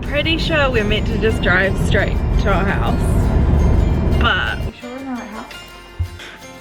pretty sure we're meant to just drive straight to our house. But we're sure we're in the right house.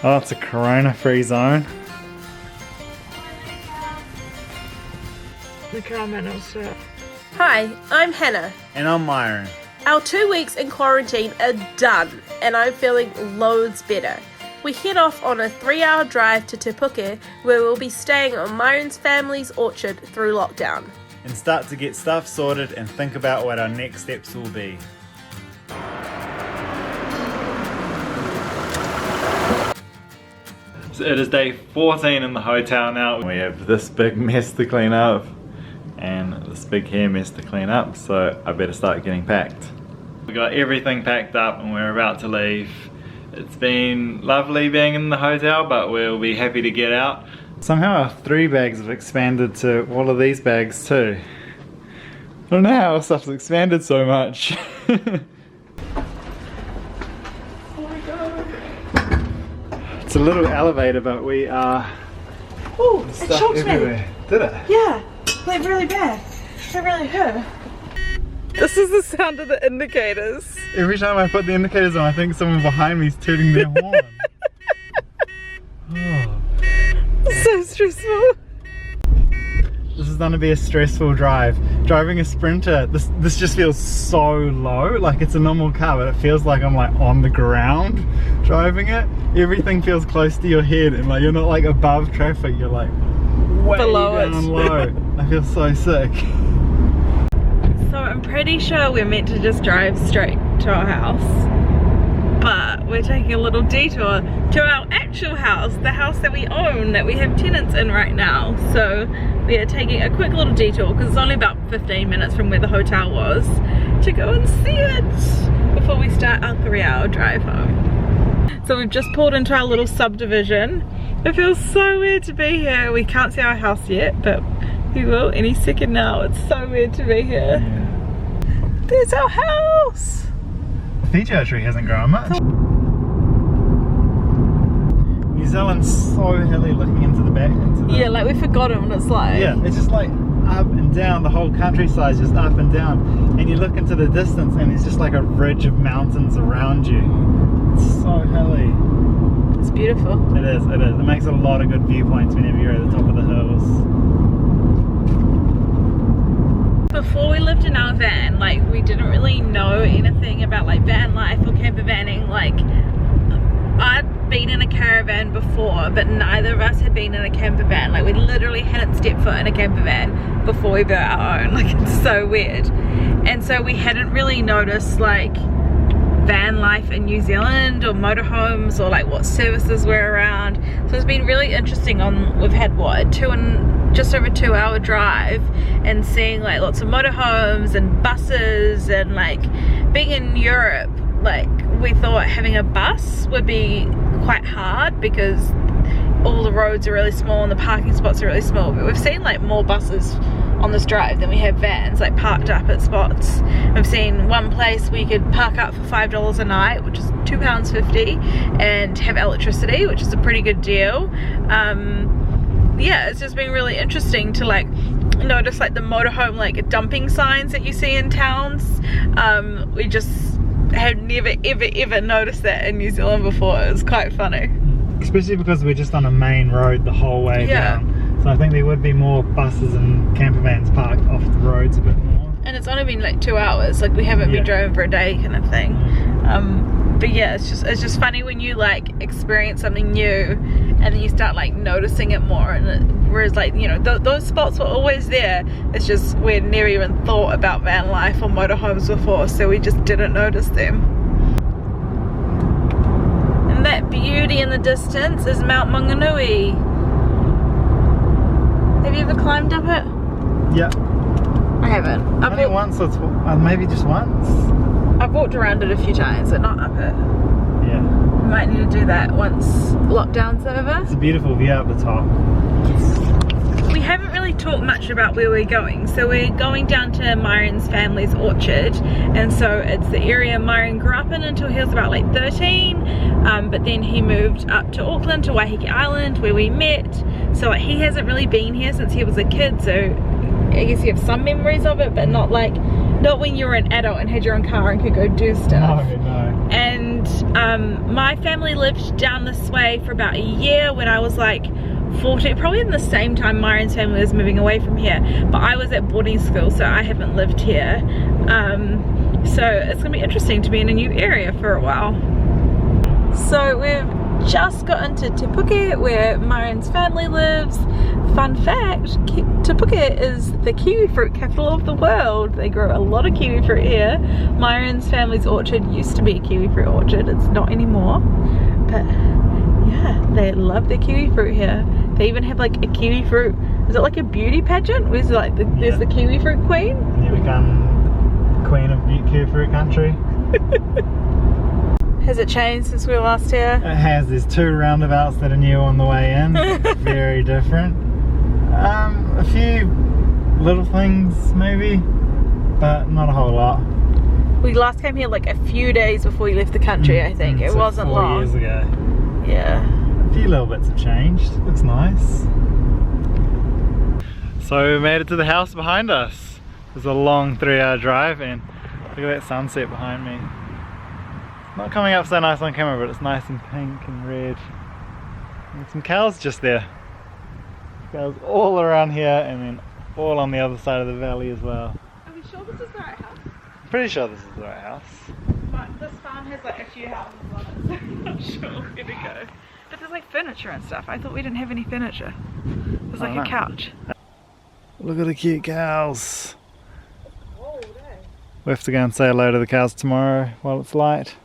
Oh, it's a corona-free zone. The camera knows stuff. Hi, I'm Hannah. And I'm Myron. Our 2 weeks in quarantine are done and I'm feeling loads better. We head off on a 3-hour drive to Te Puke where we'll be staying on Myron's family's orchard through lockdown. And start to get stuff sorted and think about what our next steps will be. So it is day 14 in the hotel now. We have this big mess to clean up and this big hair mess to clean up, so I better start getting packed. We got everything packed up and we're about to leave. It's been lovely being in the hotel, but we'll be happy to get out. Somehow our 3 bags have expanded to all of these bags too. I don't know how our stuff's expanded so much. Oh my god. It's a little elevator, but we are Oh, it shocked everywhere. me. Did it? Yeah, like really bad. It really hurt. This is the sound of the indicators. Every time I put the indicators on, I think someone behind me is tooting their horn. Oh. So stressful. This is gonna be a stressful drive. Driving a Sprinter, this just feels so low. Like it's a normal car, but it feels like I'm like on the ground driving it. Everything feels close to your head and like you're not like above traffic, you're like way below down it. low. I feel so sick. So I'm pretty sure we're meant to just drive straight to our house. But we're taking a little detour to our actual house, the house that we own, that we have tenants in right now. So we are taking a quick little detour because it's only about 15 minutes from where the hotel was to go and see it before we start our 3-hour drive home. So we've just pulled into our little subdivision. It feels so weird to be here. We can't see our house yet, but we will any second now. It's so weird to be here. Yeah. There's our house! The Fiji tree hasn't grown much. New Zealand's so hilly looking into the back. Yeah, like we've forgotten what it's like. Yeah, it's just like up and down, the whole countryside's just up and down. And you look into the distance and it's just like a ridge of mountains around you. It's so hilly. It's beautiful. It is, it is. It makes a lot of good viewpoints whenever you're at the top of the hills. Before we lived in our van, like we didn't really know anything about like van life or camper vanning. Like I'd been in a caravan before, but neither of us had been in a camper van. Like we literally hadn't stepped foot in a camper van before we built our own. Like it's so weird. And so we hadn't really noticed like van life in New Zealand or motorhomes or like what services were around. So it's been really interesting. We've had what, just over 2-hour drive and seeing like lots of motorhomes and buses, and like being in Europe, like we thought having a bus would be quite hard because all the roads are really small and the parking spots are really small, but we've seen like more buses on this drive than we have vans like parked up at spots. I've seen one place where you could park up for $5 a night, which is £2.50, and have electricity, which is a pretty good deal. Yeah, it's just been really interesting to like notice like the motorhome like dumping signs that you see in towns. We just had never ever noticed that in New Zealand before. It was quite funny. Especially because we're just on a main road the whole way down. So I think there would be more buses and camper vans parked off the roads a bit more. And it's only been like 2 hours, like we haven't been driving for a day kind of thing. But yeah, it's just funny when you like experience something new and then you start like noticing it more, and whereas like, you know, those spots were always there. It's just we'd never even thought about van life or motorhomes before, so we just didn't notice them. And that beauty in the distance is Mount Maunganui. Have you ever climbed up it? Yeah. I haven't. Only once or twice, maybe just once. I've walked around it a few times, but not up it. Yeah. We might need to do that once lockdown's over. It's a beautiful view up the top. We haven't really talked much about where we're going. So we're going down to Myron's family's orchard, and so it's the area Myron grew up in until he was about like 13, but then he moved up to Auckland, to Waiheke Island, where we met. So he hasn't really been here since he was a kid, so I guess you have some memories of it, but not like Not when you were an adult and had your own car and could go do stuff. No. And my family lived down this way for about a year when I was like 14, probably in the same time Myron's family was moving away from here, but I was at boarding school, so I haven't lived here. So it's gonna be interesting to be in a new area for a while. So we've just gotten to Te Puke, where Myron's family lives. Fun fact, Te Puke is the kiwi fruit capital of the world. They grow a lot of kiwi fruit here. Myron's family's orchard used to be a kiwi fruit orchard. It's not anymore, but yeah, they love their kiwi fruit here. They even have like a kiwi fruit, is it like a beauty pageant? Where's like there's the kiwi fruit queen? You become queen of kiwi fruit country. Has it changed since we were last here? It has. There's 2 roundabouts that are new on the way in. Very different. A few little things maybe, but not a whole lot. We last came here like a few days before we left the country, I think. It So wasn't 4 long. years ago. Yeah. A few little bits have changed. Looks nice. So we made it to the house behind us. It was a long 3-hour drive, and look at that sunset behind me. It's not coming up so nice on camera, but it's nice and pink and red. And some cows just there. Cows all around here, and then all on the other side of the valley as well. Are we sure this is the right house? I'm pretty sure this is the right house. But this farm has like a few houses on it, so I'm not sure where to go. But there's like furniture and stuff. I thought we didn't have any furniture. There's like a couch. Look at the cute cows. We have to go and say hello to the cows tomorrow while it's light.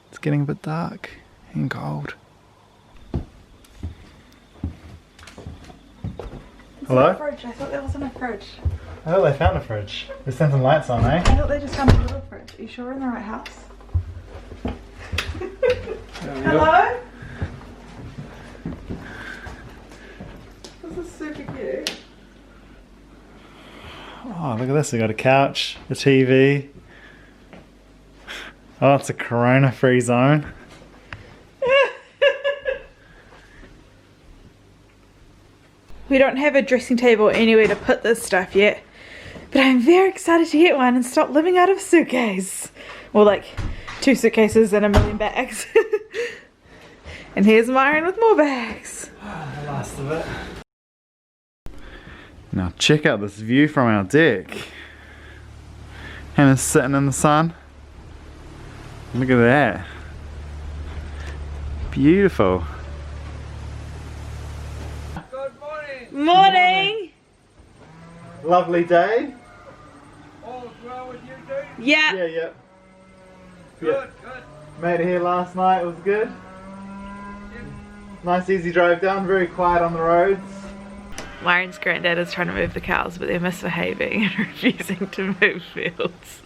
It's getting a bit dark and cold. Hello? Fridge. I thought there wasn't a fridge. I thought they found a fridge. They sent some lights on, eh? I thought they just found a little fridge. Are you sure we're in the right house? Hello? This is super cute. Oh, look at this. We got a couch, a TV. Oh, it's a corona-free zone. We don't have a dressing table or anywhere to put this stuff yet, but I'm very excited to get one and stop living out of a suitcase. Or like 2 suitcases and a million bags. And here's Myron with more bags. The last of it. Now check out this view from our deck. Hannah's sitting in the sun. Look at that. Beautiful. Morning! Lovely day. All's well with you, dude? Yeah. Yeah. Good. Made it here last night, it was good. Nice easy drive down, very quiet on the roads. Myron's granddad is trying to move the cows, but they're misbehaving and refusing to move fields.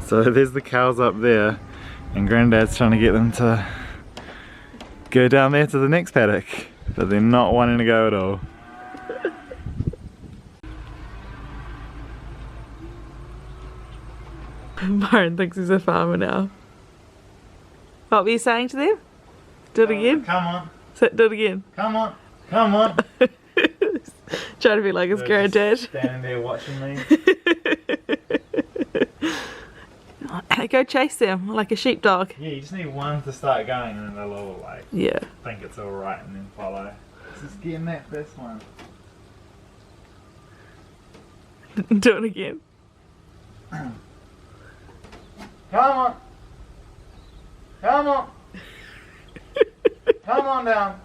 So there's the cows up there, and granddad's trying to get them to go down there to the next paddock, but they're not wanting to go at all. Myron thinks he's a farmer now. What were you saying to them? Do it again. Come on, Do it again. come on, come on. Trying to be like his They're granddad. just standing there watching me. Go chase them like a sheepdog. Yeah, you just need one to start going, and then they'll all like Yeah. think it's all right and then follow. Just getting that first one. Do it again. Come on, come on, come on down.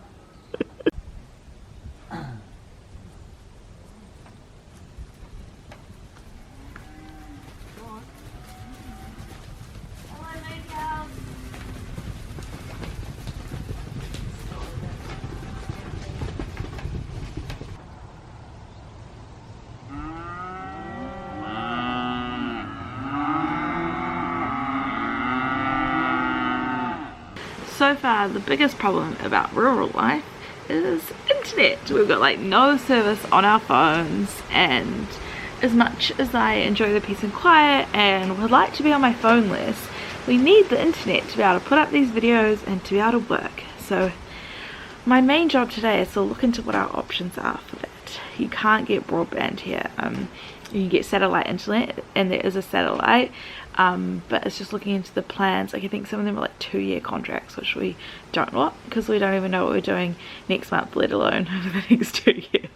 So far, the biggest problem about rural life is internet. We've got like no service on our phones, and as much as I enjoy the peace and quiet and would like to be on my phone less, we need the internet to be able to put up these videos and to be able to work. So my main job today is to look into what our options are for that. You can't get broadband here. you can get satellite internet, and there is a satellite, but it's just looking into the plans. Like I think some of them are like 2-year contracts, which we don't want because we don't even know what we're doing next month, let alone over the next 2 years.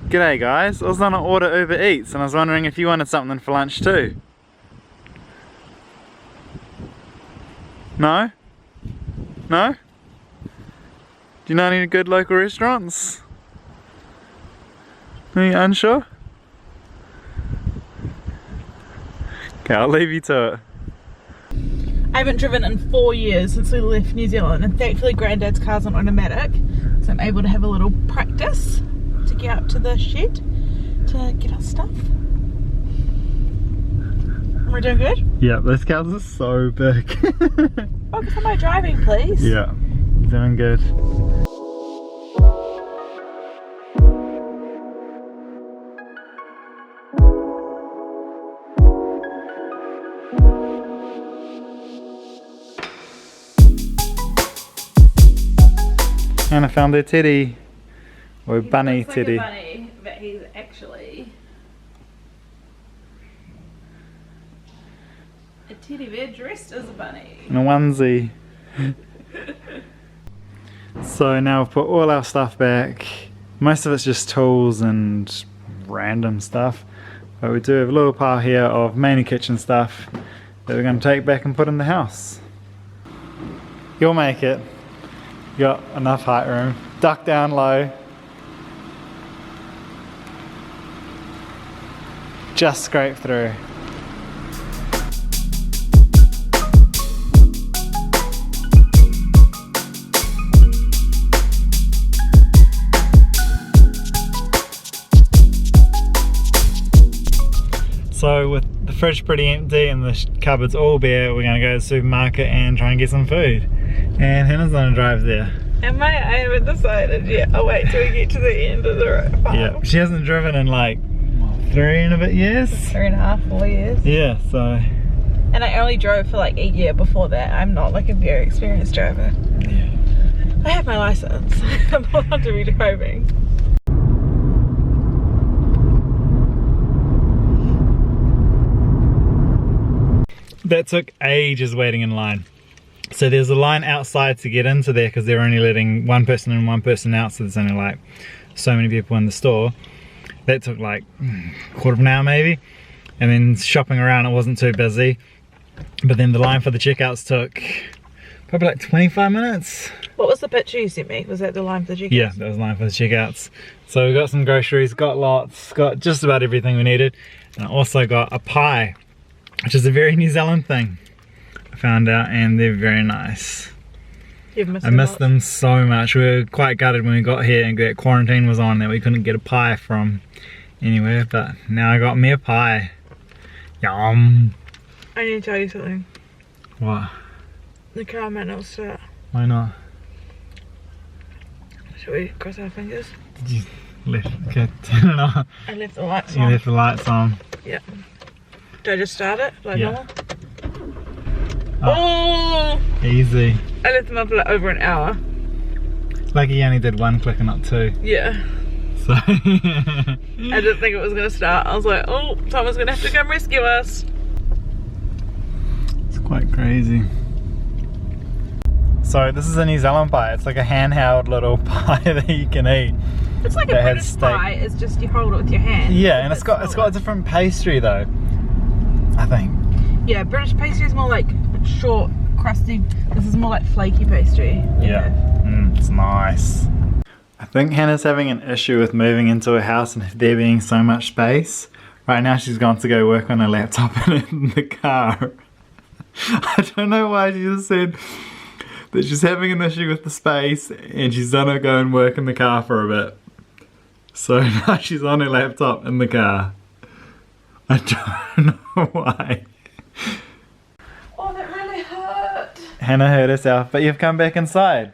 G'day guys, I was on an order Uber Eats and I was wondering if you wanted something for lunch too. No? No? Do you know any good local restaurants? Are you unsure? Okay, I'll leave you to it. I haven't driven in 4 years since we left New Zealand, and thankfully Granddad's car's on automatic, so I'm able to have a little practice to get up to the shed to get our stuff. We're doing good? Yeah, those cows are so big. Focus on my driving, please. Yeah, doing good. And I found a teddy, or a bunny Looks like teddy. a bunny, but he's actually a teddy bear dressed as a bunny. In a onesie. So now we've put all our stuff back. Most of it's just tools and random stuff, but we do have a little pile here of mainly kitchen stuff that we're going to take back and put in the house. You'll make it. You got enough height room. Duck down low. Just scrape through. So with the fridge pretty empty and the cupboards all bare, we're going to go to the supermarket and try and get some food. And Hannah's on a drive there. Am I? I haven't decided yet. I'll wait till we get to the end of the farm. Yeah, she hasn't driven in like 3 and a bit years. 3.5, 4 years. Yeah, so. And I only drove for like a year before that. I'm not like a very experienced driver. Yeah. I have my license. I'm not allowed to be driving. That took ages waiting in line. So there's a line outside to get into there because they're only letting one person in, one person out, so there's only like so many people in the store. That took like a quarter of an hour maybe, and then shopping around it wasn't too busy, but then the line for the checkouts took probably like 25 minutes. What was the picture you sent me? Was that the line for the checkouts? Yeah, that was the line for the checkouts. So we got some groceries, got lots, got just about everything we needed, and I also got a pie, which is a very New Zealand thing, I found out, and they're very nice. I missed them so much. We were quite gutted when we got here and that quarantine was on, that we couldn't get a pie from anywhere, but now I got me a pie. Yum. I need to tell you something. What? The car might not start. Why not? Should we cross our fingers? Did you okay, turn it on? I left the lights You on. left the lights on. Yeah. Do I just start it like Yeah. normal? Oh! Easy. I left them up for like over an hour. Lucky you only did one click and not two. Yeah. So I didn't think it was gonna start. I was like, oh, someone's gonna have to come rescue us. it's quite crazy. So this is a New Zealand pie. It's like a handheld little pie that you can eat. It's like a That has British steak. pie. It's just you hold it with your hand. Yeah, and it's got a different pastry though, I think. Yeah, British pastry is more like short, crusty. This is more like flaky pastry. Yeah, it's nice. I think Hannah's having an issue with moving into a house and there being so much space. Right now she's gone to go work on her laptop in the car. I don't know why she just said that she's having an issue with the space and she's gonna go and work in the car for a bit. So now she's on her laptop in the car. I don't know why. Oh, that really hurt. Hannah hurt herself, but you've come back inside.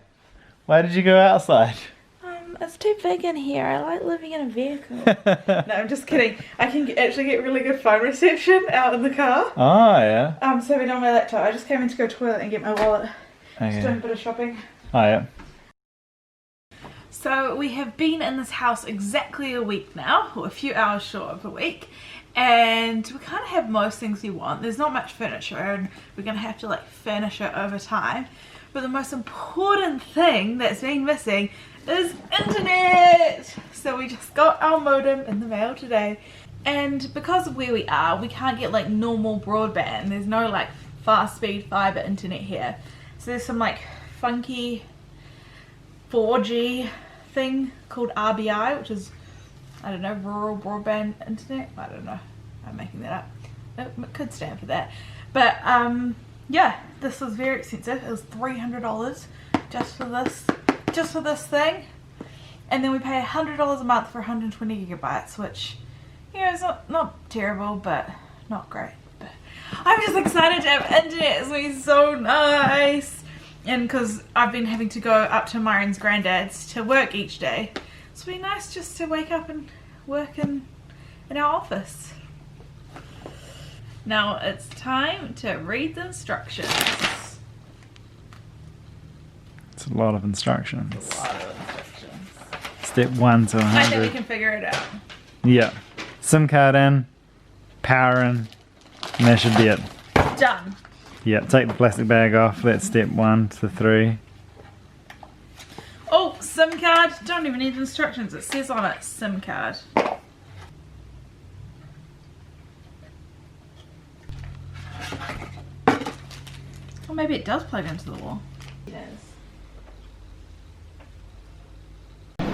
Why did you go outside? It's too big in here. I like living in a vehicle. No, I'm just kidding. I can actually get really good phone reception out in the car. Oh yeah. So we're on my laptop. I just came in to go to the toilet and get my wallet. Just doing a Okay. bit of shopping. Oh yeah. So we have been in this house exactly a week now, or a few hours short of a week, and we kind of have most things we want. There's not much furniture and we're gonna have to like furnish it over time, but the most important thing that's been missing is internet. So we just got our modem in the mail today, and because of where we are, we can't get like normal broadband. There's no like fast speed fiber internet here, so there's some like funky 4G thing called RBI, which is, I don't know, rural broadband internet. I don't know, I'm making that up. It could stand for that, but yeah, this was very expensive. It was $300 just for this thing, and then we pay $100 a month for 120 gigabytes, which, you know, is not terrible, but not great. But I'm just excited to have internet. It's going to be so nice. And because I've been having to go up to Myron's granddad's to work each day, so it'll be nice just to wake up and work in our office. Now it's time to read the instructions. It's a lot of instructions. A lot of instructions. Step 1 to 100. I think we can figure it out. Yeah. SIM card in, power in, and that should be it. Done. Yeah, take the plastic bag off. That's step 1 to 3. Oh, SIM card. Don't even need the instructions. It says on it, SIM card. Or maybe it does plug into the wall. It is.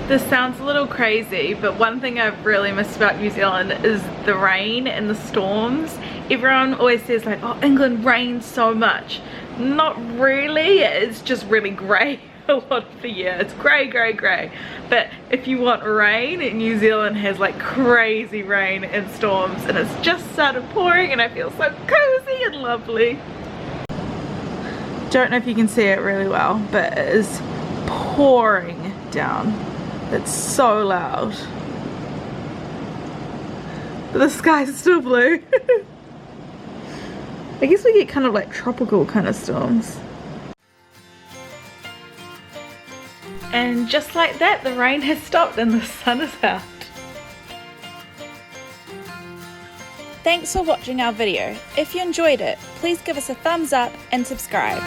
This sounds a little crazy, but one thing I've really missed about New Zealand is the rain and the storms. Everyone always says like, oh, England rains so much. Not really, it's just really grey a lot of the year. It's grey, grey, grey. But if you want rain, New Zealand has like crazy rain and storms, and it's just started pouring and I feel so cozy and lovely. Don't know if you can see it really well, but it is pouring down. It's so loud. But the sky's still blue. I guess we get kind of like tropical kind of storms. And just like that, the rain has stopped and the sun is out. Thanks for watching our video. If you enjoyed it, please give us a thumbs up and subscribe.